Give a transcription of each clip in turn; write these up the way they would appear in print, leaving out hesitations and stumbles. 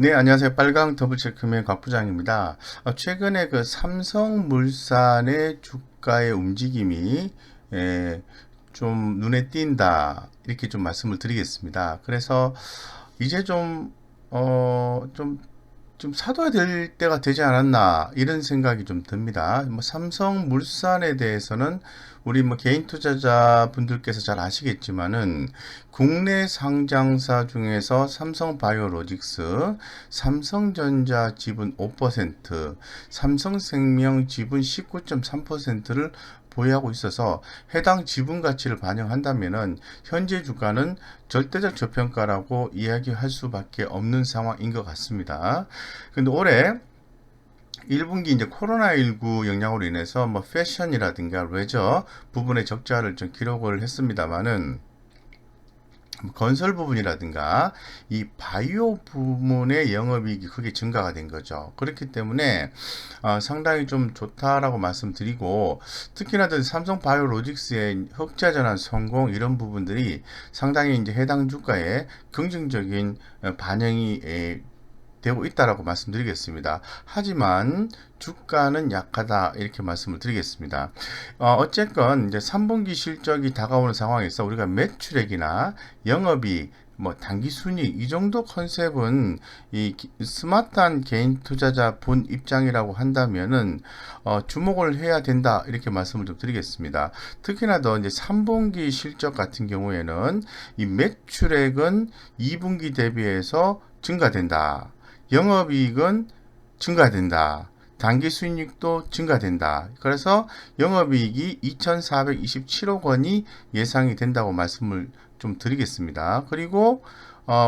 네, 안녕하세요. 빨강 더블체크맨 곽 부장입니다. 최근에 그 삼성물산의 주가의 움직임이 에, 좀 눈에 띈다. 이렇게 좀 말씀을 드리겠습니다. 그래서 이제 좀 사둬야 될 때가 되지 않았나 이런 생각이 좀 듭니다. 뭐 삼성물산에 대해서는 우리 뭐 개인 투자자 분들께서 잘 아시겠지만은 국내 상장사 중에서 삼성바이오로직스, 삼성전자 지분 5%, 삼성생명 지분 19.3%를 보유하고 있어서 해당 지분 가치를 반영한다면은 현재 주가는 절대적 저평가라고 이야기할 수밖에 없는 상황인 것 같습니다. 근데 올해 1분기 이제 코로나19 영향으로 인해서 뭐 패션이라든가 레저 부분의 적자를 좀 기록을 했습니다만은 건설 부분이라든가 이 바이오 부문의 영업이익이 크게 증가가 된 거죠. 그렇기 때문에 상당히 좀 좋다라고 말씀드리고, 특히나 삼성 바이오로직스의 흑자 전환 성공 이런 부분들이 상당히 이제 해당 주가에 긍정적인 반영이 되고 있다라고 말씀드리겠습니다. 하지만 주가는 약하다 이렇게 말씀을 드리겠습니다. 어쨌건 이제 3분기 실적이 다가오는 상황에서 우리가 매출액이나 영업이 뭐 단기 순이익 이 정도 컨셉은 이 스마트한 개인 투자자 본 입장이라고 한다면은 주목을 해야 된다 이렇게 말씀을 좀 드리겠습니다. 특히나 더 이제 3분기 실적 같은 경우에는 이 매출액은 2분기 대비해서 증가된다. 영업이익은 증가된다. 단기 수익률도 증가된다. 그래서 영업이익이 2,427억 원이 예상이 된다고 말씀을 좀 드리겠습니다. 그리고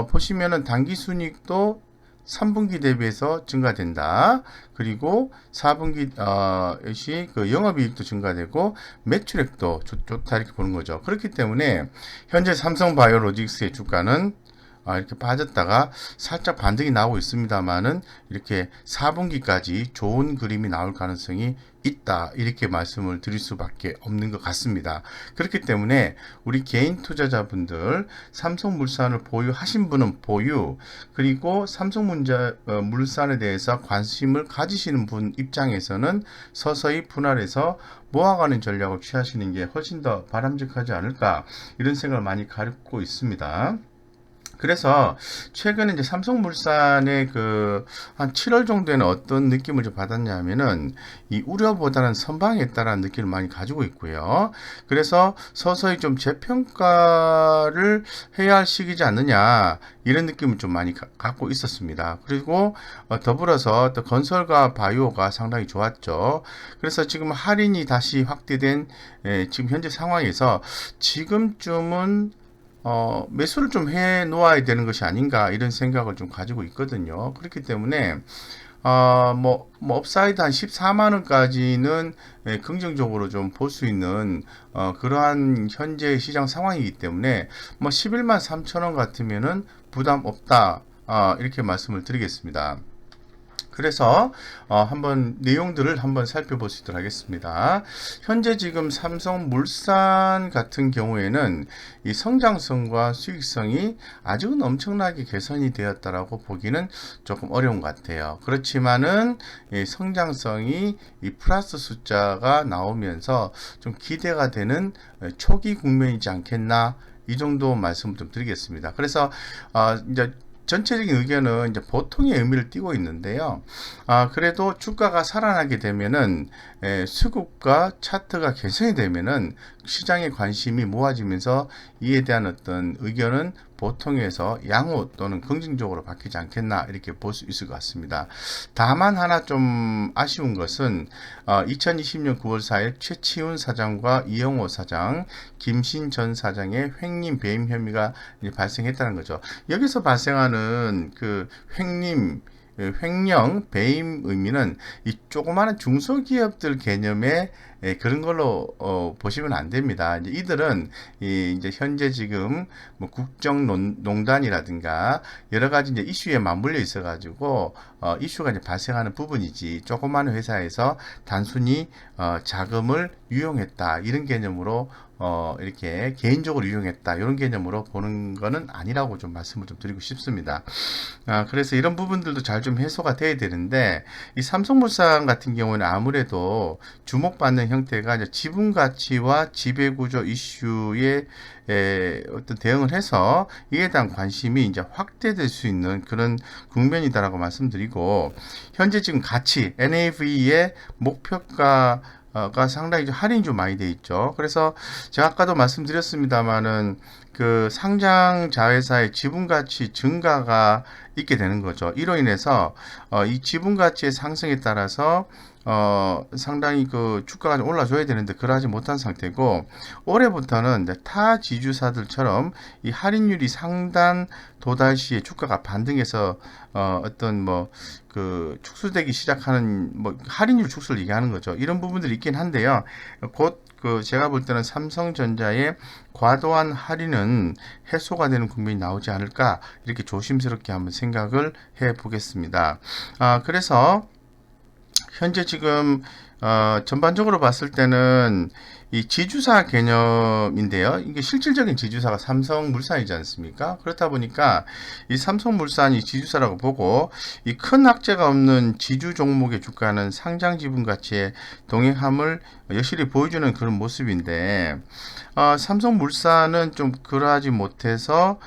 보시면은 단기 순이익도 3분기 대비해서 증가된다. 그리고 4분기 역시 그 영업이익도 증가되고 매출액도 좋다 이렇게 보는 거죠. 그렇기 때문에 현재 삼성바이오로직스의 주가는 이렇게 빠졌다가 살짝 반등이 나오고 있습니다만은 이렇게 4분기까지 좋은 그림이 나올 가능성이 있다 이렇게 말씀을 드릴 수밖에 없는 것 같습니다. 그렇기 때문에 우리 개인 투자자분들 삼성물산을 보유하신 분은 보유, 그리고 삼성물산에 대해서 관심을 가지시는 분 입장에서는 서서히 분할해서 모아가는 전략을 취하시는 게 훨씬 더 바람직하지 않을까 이런 생각을 많이 갖고 있습니다. 그래서 최근에 이제 삼성물산의 그 한 7월 정도에는 어떤 느낌을 좀 받았냐면은 이 우려보다는 선방했다라는 느낌을 많이 가지고 있고요. 그래서 서서히 좀 재평가를 해야 할 시기지 않느냐 이런 느낌을 좀 많이 갖고 있었습니다. 그리고 더불어서 또 건설과 바이오가 상당히 좋았죠. 그래서 지금 할인이 다시 확대된 지금 현재 상황에서 지금쯤은 매수를 좀 해 놓아야 되는 것이 아닌가 이런 생각을 좀 가지고 있거든요. 그렇기 때문에 업사이드 한 14만 원까지는 긍정적으로 좀 볼 수 있는 그러한 현재 시장 상황이기 때문에 뭐 11만 3천 원 같으면은 부담 없다. 이렇게 말씀을 드리겠습니다. 그래서 한번 내용들을 한번 살펴보시도록 하겠습니다. 현재 지금 삼성물산 같은 경우에는 이 성장성과 수익성이 아직은 엄청나게 개선이 되었다라고 보기는 조금 어려운 것 같아요. 그렇지만은 이 성장성이 이 플러스 숫자가 나오면서 좀 기대가 되는 초기 국면이지 않겠나 이 정도 말씀 좀 드리겠습니다. 그래서 이제 전체적인 의견은 이제 보통의 의미를 띠고 있는데요. 그래도 주가가 살아나게 되면은 수급과 차트가 개선이 되면은 시장의 관심이 모아지면서 이에 대한 어떤 의견은 보통에서 양호 또는 긍정적으로 바뀌지 않겠나 이렇게 볼 수 있을 것 같습니다. 다만 하나 좀 아쉬운 것은 2020년 9월 4일 최치훈 사장과 이영호 사장, 김신 전 사장의 횡령 배임 혐의가 발생했다는 거죠. 여기서 발생하는 그 횡령, 배임 의미는 이 조그마한 중소기업들 개념의 예, 그런 걸로 보시면 안 됩니다. 이제 이들은 이제 현재 지금 뭐 국정농단이라든가 여러 가지 이제 이슈에 맞물려 있어 가지고 이슈가 이제 발생하는 부분이지, 조그마한 회사에서 단순히 자금을 유용했다 이런 개념으로 이렇게 개인적으로 유용했다 이런 개념으로 보는 거는 아니라고 좀 말씀을 좀 드리고 싶습니다. 그래서 이런 부분들도 잘 좀 해소가 돼야 되는데, 이 삼성물산 같은 경우는 아무래도 주목받는 형태가 이제 지분 가치와 지배구조 이슈에 어떤 대응을 해서 이에 대한 관심이 이제 확대될 수 있는 그런 국면이다라고 말씀드리고, 현재 지금 가치 NAV의 목표가 상당히 좀 할인이 좀 많이 돼 있죠. 그래서 제가 아까도 말씀드렸습니다만은 그 상장 자회사의 지분 가치 증가가 있게 되는 거죠. 이로 인해서 이 지분 가치의 상승에 따라서 상당히 그 주가가 좀 올라줘야 되는데 그러지 못한 상태고, 올해부터는 이제 타 지주사들처럼 이 할인율이 상단 도달 시에 주가가 반등해서 어떤 뭐 그 축소되기 시작하는 뭐 할인율 축소를 얘기하는 거죠. 이런 부분들이 있긴 한데요. 곧 그 제가 볼 때는 삼성전자의 과도한 할인은 해소가 되는 국면이 나오지 않을까 이렇게 조심스럽게 한번 생각을 해 보겠습니다. 그래서 현재 지금 전반적으로 봤을 때는 이 지주사 개념인데요. 이게 실질적인 지주사가 삼성물산이지 않습니까? 그렇다 보니까 이 삼성물산이 지주사라고 보고, 이 큰 악재가 없는 지주 종목의 주가는 상장 지분 가치의 동행함을 여실히 보여주는 그런 모습인데, 삼성물산은 좀 그러하지 못해서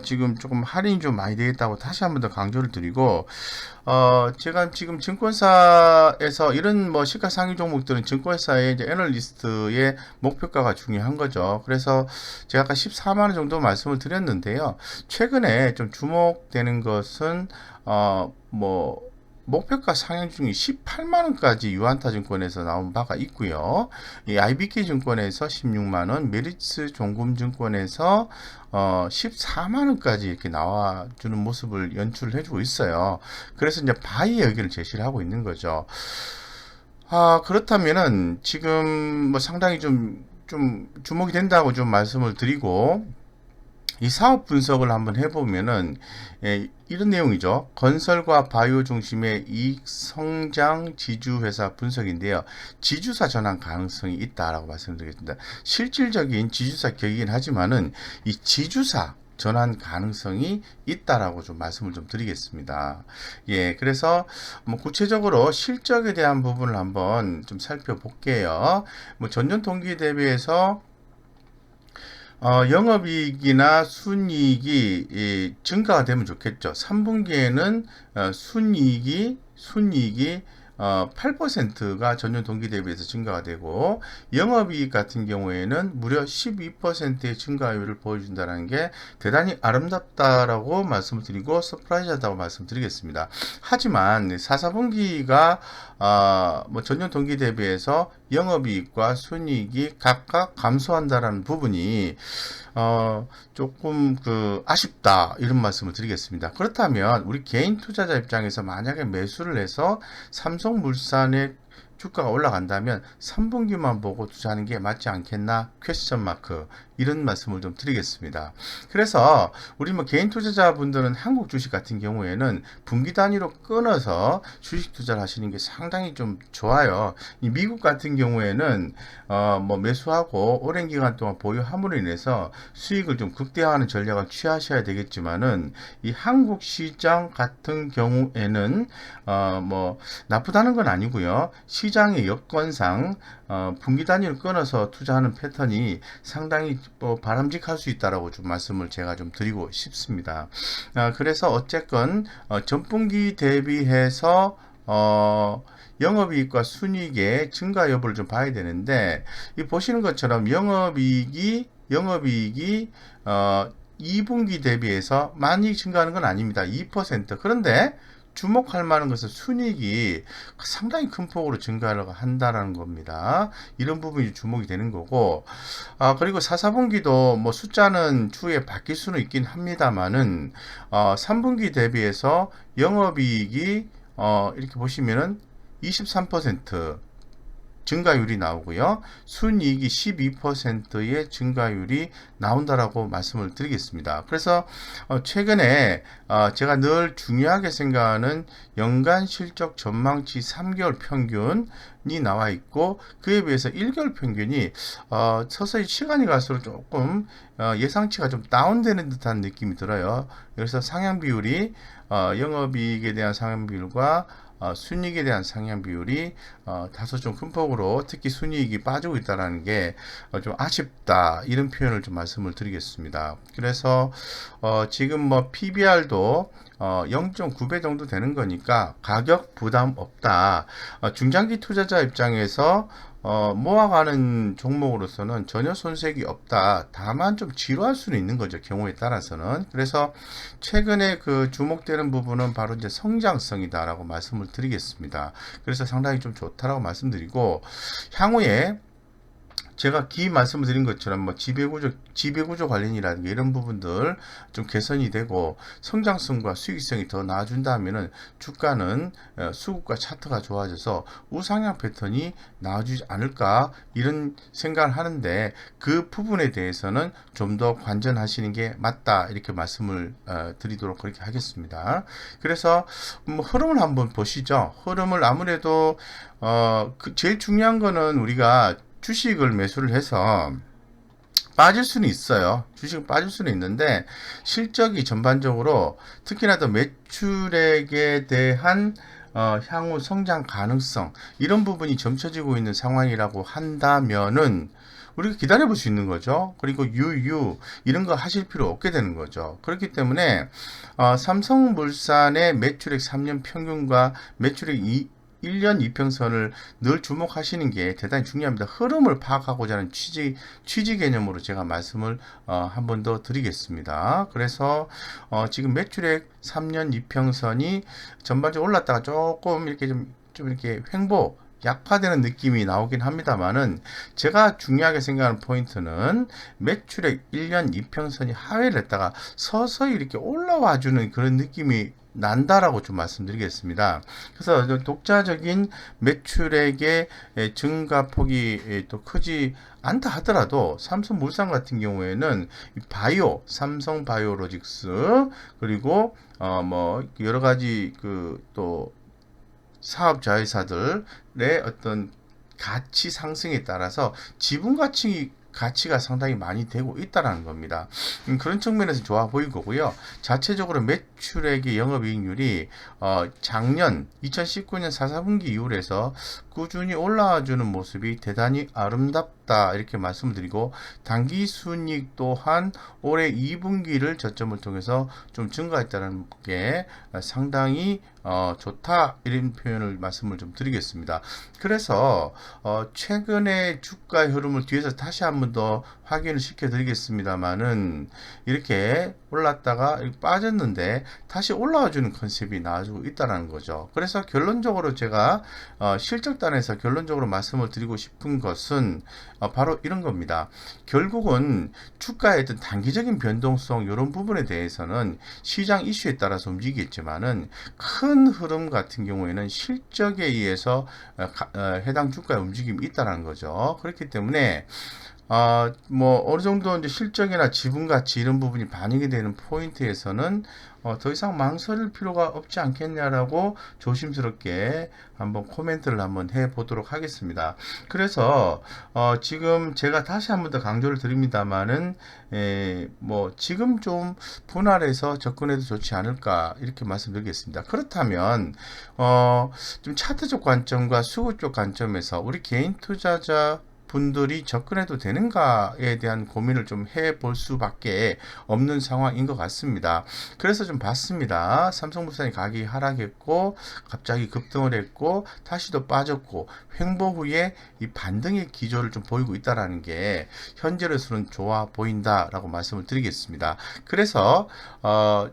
지금 조금 할인이 좀 많이 되겠다고 다시 한 번 더 강조를 드리고, 제가 지금 증권사에서 이런 뭐 시가 상위 종목들은 증권사의 이제 애널리스트의 목표가가 중요한 거죠. 그래서 제가 아까 14만원 정도 말씀을 드렸는데요. 최근에 좀 주목되는 것은, 뭐, 목표가 상향 중이 18만원까지 유한타증권에서 나온 바가 있고요. 이 IBK 증권에서 16만원, 메리츠 종금증권에서 14만원까지 이렇게 나와주는 모습을 연출을 해주고 있어요. 그래서 이제 바이의 의견을 제시를 하고 있는 거죠. 그렇다면은 지금 뭐 상당히 좀 주목이 된다고 좀 말씀을 드리고, 이 사업 분석을 한번 해보면은 이런 내용이죠. 건설과 바이오 중심의 이익 성장 지주회사 분석인데요. 지주사 전환 가능성이 있다라고 말씀드리겠습니다. 실질적인 지주사 격이긴 하지만은 이 지주사 전환 가능성이 있다라고 좀 말씀을 좀 드리겠습니다. 예, 그래서 뭐 구체적으로 실적에 대한 부분을 한번 좀 살펴볼게요. 뭐 전년 동기 대비해서 영업이익이나 순이익이 증가가 되면 좋겠죠. 3분기에는 순이익이 8%가 전년 동기 대비해서 증가가 되고, 영업이익 같은 경우에는 무려 12%의 증가율을 보여준다는 게 대단히 아름답다라고 말씀을 드리고 서프라이즈하다고 말씀드리겠습니다. 하지만 4분기가 뭐 전년 동기 대비해서 영업이익과 순이익이 각각 감소한다라는 부분이 조금 그 아쉽다 이런 말씀을 드리겠습니다. 그렇다면 우리 개인 투자자 입장에서 만약에 매수를 해서 삼성물산의 주가가 올라간다면 3분기만 보고 투자하는 게 맞지 않겠나? 퀘스천 마크 이런 말씀을 좀 드리겠습니다. 그래서 우리 뭐 개인 투자자분들은 한국 주식 같은 경우에는 분기 단위로 끊어서 주식 투자를 하시는 게 상당히 좀 좋아요. 이 미국 같은 경우에는 뭐 매수하고 오랜 기간 동안 보유함으로 인해서 수익을 좀 극대화하는 전략을 취하셔야 되겠지만은, 이 한국 시장 같은 경우에는 뭐 나쁘다는 건 아니고요. 시장의 여건상 분기 단위를 끊어서 투자하는 패턴이 상당히 바람직할 수 있다라고 좀 말씀을 제가 좀 드리고 싶습니다. 그래서 어쨌건 전분기 대비해서 영업이익과 순이익의 증가 여부를 좀 봐야 되는데, 이 보시는 것처럼 영업이익이 2분기 대비해서 많이 증가하는 건 아닙니다. 2%. 그런데 주목할 만한 것은 순이익이 상당히 큰 폭으로 증가를 한다는 겁니다. 이런 부분이 주목이 되는 거고, 그리고 4분기도 뭐 숫자는 추후에 바뀔 수는 있긴 합니다만은 3분기 대비해서 영업이익이 이렇게 보시면은 23%, 증가율이 나오고요. 순이익이 12%의 증가율이 나온다라고 말씀을 드리겠습니다. 그래서 최근에 제가 늘 중요하게 생각하는 연간 실적 전망치 3개월 평균이 나와 있고, 그에 비해서 1개월 평균이 서서히 시간이 갈수록 조금 예상치가 좀 다운되는 듯한 느낌이 들어요. 그래서 상향 비율이 영업이익에 대한 상향 비율과 순이익에 대한 상향 비율이 다소 좀 큰 폭으로 특히 순이익이 빠지고 있다는 게 좀 아쉽다, 이런 표현을 좀 말씀을 드리겠습니다. 그래서 지금 뭐 PBR도 0.9배 정도 되는 거니까 가격 부담 없다. 중장기 투자자 입장에서 모아가는 종목으로서는 전혀 손색이 없다. 다만 좀 지루할 수는 있는 거죠, 경우에 따라서는. 그래서 최근에 그 주목되는 부분은 바로 이제 성장성이다라고 말씀을 드리겠습니다. 그래서 상당히 좀 좋다라고 말씀드리고, 향후에 제가 말씀을 드린 것처럼 뭐 지배구조 관련이라든가 이런 부분들 좀 개선이 되고 성장성과 수익성이 더 나아준다면은 주가는 수급과 차트가 좋아져서 우상향 패턴이 나와주지 않을까, 이런 생각을 하는데, 그 부분에 대해서는 좀 더 관전하시는 게 맞다, 이렇게 말씀을 드리도록 그렇게 하겠습니다. 그래서 뭐 흐름을 한번 보시죠. 흐름을 아무래도 제일 중요한 거는 우리가 주식을 매수를 해서 빠질 수는 있어요. 주식은 빠질 수는 있는데, 실적이 전반적으로 특히나 더 매출액에 대한 향후 성장 가능성, 이런 부분이 점쳐지고 있는 상황이라고 한다면은 우리가 기다려 볼 수 있는 거죠. 그리고 이런 거 하실 필요 없게 되는 거죠. 그렇기 때문에 삼성물산의 매출액 3년 평균과 매출액 1년 이평선을 늘 주목하시는 게 대단히 중요합니다. 흐름을 파악하고자 하는 취지 개념으로 제가 말씀을 한 번 더 드리겠습니다. 그래서 지금 매출액 3년 이평선이 전반적으로 올랐다가 조금 이렇게 좀 이렇게 횡보, 약화되는 느낌이 나오긴 합니다만은, 제가 중요하게 생각하는 포인트는 매출액 1년 이평선이 하회를 했다가 서서히 이렇게 올라와 주는 그런 느낌이 난다라고 좀 말씀드리겠습니다. 그래서 독자적인 매출액의 증가폭이 또 크지 않다 하더라도 삼성물산 같은 경우에는 삼성 바이오로직스, 그리고 뭐 여러 가지 그 또 사업 자회사들의 어떤 가치 상승에 따라서 지분 가치가 상당히 많이 되고 있다는 겁니다. 그런 측면에서 좋아 보이고요. 자체적으로 매출액의 영업이익률이 작년 2019년 4분기 이후에서 꾸준히 올라와주는 모습이 대단히 아름답다, 이렇게 말씀을 드리고, 당기 순이익 또한 올해 2분기를 저점을 통해서 좀 증가했다는 게 상당히 좋다, 이런 표현을 말씀을 좀 드리겠습니다. 그래서 최근에 주가 흐름을 뒤에서 다시 한번 더 확인을 시켜 드리겠습니다만은, 이렇게 올랐다가 빠졌는데 다시 올라와 주는 컨셉이 나와주고 있다는 거죠. 그래서 결론적으로 제가 실적단에서 결론적으로 말씀을 드리고 싶은 것은 바로 이런 겁니다. 결국은 주가의 어떤 단기적인 변동성, 이런 부분에 대해서는 시장 이슈에 따라서 움직이겠지만은, 큰 흐름 같은 경우에는 실적에 의해서 해당 주가의 움직임이 있다는 거죠. 그렇기 때문에 뭐 어느 정도 이제 실적이나 지분 가치 이런 부분이 반영이 되는 포인트에서는 더 이상 망설일 필요가 없지 않겠냐라고 조심스럽게 한번 코멘트를 한번 해 보도록 하겠습니다. 그래서 지금 제가 다시 한번 더 강조를 드립니다만은, 뭐 지금 좀 분할해서 접근해도 좋지 않을까, 이렇게 말씀드리겠습니다. 그렇다면 좀 차트적 관점과 수급적 관점에서 우리 개인 투자자 분들이 접근해도 되는가에 대한 고민을 좀 해볼 수밖에 없는 상황인 것 같습니다. 그래서 좀 봤습니다. 삼성물산이 가격이 하락했고 갑자기 급등을 했고 다시 또 빠졌고 횡보 후에 이 반등의 기조를 좀 보이고 있다는 게 현재로서는 좋아 보인다라고 말씀을 드리겠습니다. 그래서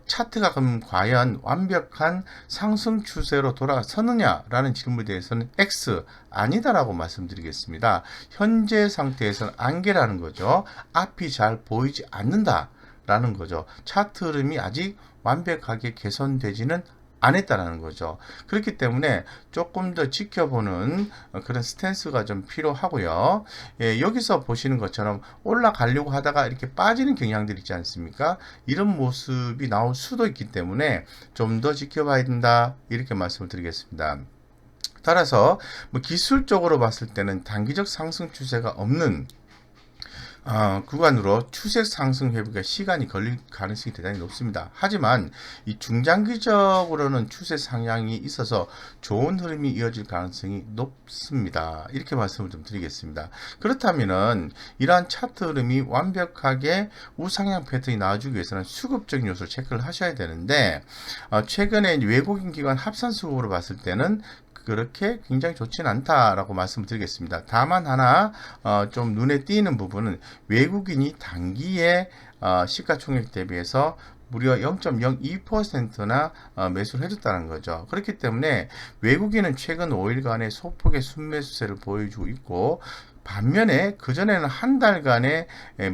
차트가 그럼 과연 완벽한 상승 추세로 돌아서느냐라는 질문에 대해서는 X, 아니다라고 말씀드리겠습니다. 현재 상태에서는 안개라는 거죠. 앞이 잘 보이지 않는다라는 거죠. 차트 흐름이 아직 완벽하게 개선되지는 안 했다라는 거죠. 그렇기 때문에 조금 더 지켜보는 그런 스탠스가 좀 필요하고요. 예, 여기서 보시는 것처럼 올라가려고 하다가 이렇게 빠지는 경향들이 있지 않습니까? 이런 모습이 나올 수도 있기 때문에 좀 더 지켜봐야 된다. 이렇게 말씀을 드리겠습니다. 따라서 뭐 기술적으로 봤을 때는 단기적 상승 추세가 없는 구간으로 추세 상승 회복에 시간이 걸릴 가능성이 대단히 높습니다. 하지만 이 중장기적으로는 추세 상향이 있어서 좋은 흐름이 이어질 가능성이 높습니다. 이렇게 말씀을 좀 드리겠습니다. 그렇다면은 이러한 차트 흐름이 완벽하게 우상향 패턴이 나와주기 위해서는 수급적인 요소를 체크를 하셔야 되는데 최근에 외국인 기관 합산 수급으로 봤을 때는 그렇게 굉장히 좋지는 않다라고 말씀을 드리겠습니다. 다만 하나 좀 눈에 띄는 부분은 외국인이 단기에 시가총액 대비해서 무려 0.02%나 매수를 해줬다는 거죠. 그렇기 때문에 외국인은 최근 5일간의 소폭의 순매수세를 보여주고 있고 반면에 그전에는 한 달간의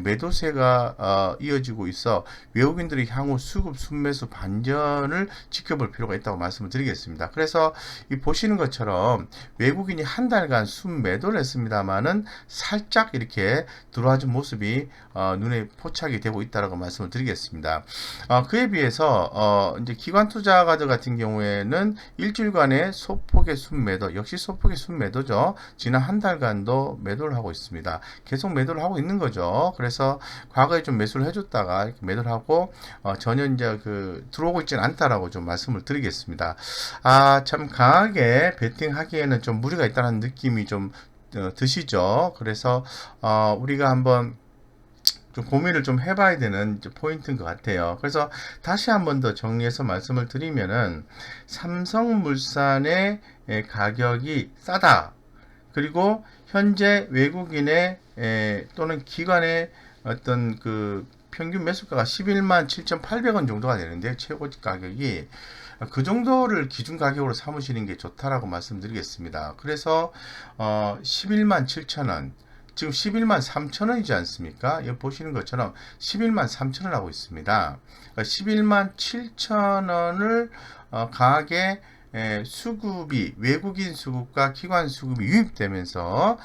매도세가 이어지고 있어 외국인들이 향후 수급 순매수 반전을 지켜볼 필요가 있다고 말씀을 드리겠습니다. 그래서 이 보시는 것처럼 외국인이 한 달간 순매도를 했습니다만은 살짝 이렇게 들어와준 모습이 눈에 포착이 되고 있다고 말씀을 드리겠습니다. 그에 비해서 이제 기관 투자가들 같은 경우에는 일주일간의 소폭의 순매도, 역시 소폭의 순매도죠. 지난 한 달간도 매도를 하고 있습니다. 계속 매도를 하고 있는 거죠. 그래서 과거에 좀 매수를 해줬다가 이렇게 매도를 하고 전혀 이제 들어오고 있지는 않다라고 좀 말씀을 드리겠습니다. 참 강하게 베팅하기에는 좀 무리가 있다는 느낌이 좀 드시죠. 그래서 우리가 한번 좀 고민을 좀 해봐야 되는 포인트인 것 같아요. 그래서 다시 한번 더 정리해서 말씀을 드리면은 삼성물산의 가격이 싸다. 그리고 현재 외국인의 또는 기관의 어떤 평균 매수가가 11만 7,800원 정도가 되는데 최고 가격이 그 정도를 기준 가격으로 삼으시는 게 좋다라고 말씀드리겠습니다. 그래서 11만 7천원 지금 11만 3천원이지 않습니까? 여기 보시는 것처럼 11만 3천원 하고 있습니다. 11만 7천원을 강하게 수급이 외국인 수급과 기관 수급이 유입되면서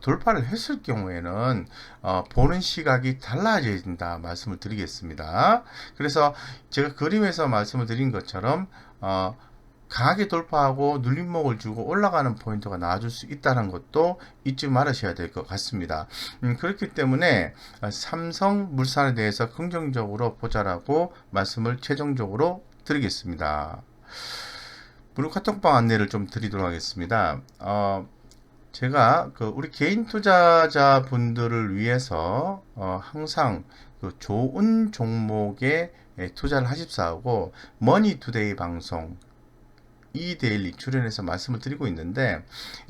돌파를 했을 경우에는 보는 시각이 달라져야 된다 말씀을 드리겠습니다. 그래서 제가 그림에서 말씀을 드린 것처럼 강하게 돌파하고 눌림목을 주고 올라가는 포인트가 나와줄 수 있다는 것도 잊지 말으셔야 될 것 같습니다. 그렇기 때문에 삼성물산에 대해서 긍정적으로 보자라고 말씀을 최종적으로 드리겠습니다. 무료 카톡방 안내를 좀 드리도록 하겠습니다. 제가 우리 개인 투자자 분들을 위해서 항상 좋은 종목에 투자를 하십사하고 머니투데이 방송 이데일리 출연해서 말씀을 드리고 있는데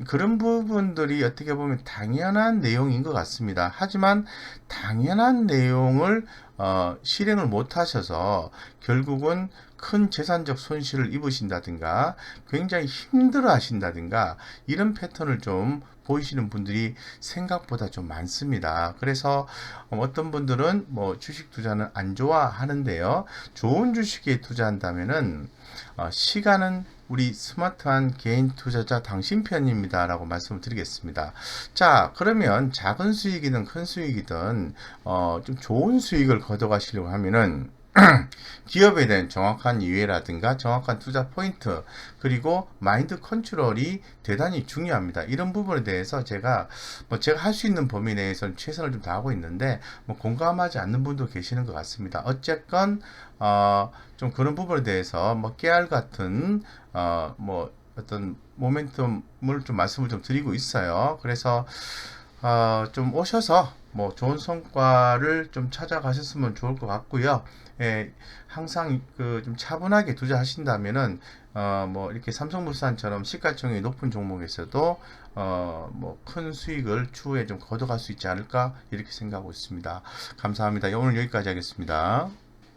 그런 부분들이 어떻게 보면 당연한 내용인 것 같습니다. 하지만 당연한 내용을 실행을 못 하셔서 결국은 큰 재산적 손실을 입으신다든가 굉장히 힘들어 하신다든가 이런 패턴을 좀 보이시는 분들이 생각보다 좀 많습니다. 그래서 어떤 분들은 뭐 주식 투자는 안 좋아하는데요. 좋은 주식에 투자한다면은 시간은 우리 스마트한 개인 투자자 당신 편입니다 라고 말씀을 드리겠습니다. 자, 그러면 작은 수익이든 큰 수익이든 좀 좋은 수익을 거둬가시려고 하면은 기업에 대한 정확한 이해라든가 정확한 투자 포인트 그리고 마인드 컨트롤이 대단히 중요합니다. 이런 부분에 대해서 제가 할 수 있는 범위 내에서는 최선을 좀 다하고 있는데 공감하지 않는 분도 계시는 것 같습니다. 어쨌건 좀 그런 부분에 대해서 깨알 같은 어떤 모멘텀을 좀 말씀을 좀 드리고 있어요. 그래서 좀 오셔서 좋은 성과를 좀 찾아가셨으면 좋을 것 같고요. 항상 좀 차분하게 투자하신다면은 이렇게 삼성물산처럼 시가총액이 높은 종목에서도 큰 수익을 추후에 좀 거둬갈 수 있지 않을까 이렇게 생각하고 있습니다. 감사합니다. 오늘 여기까지 하겠습니다.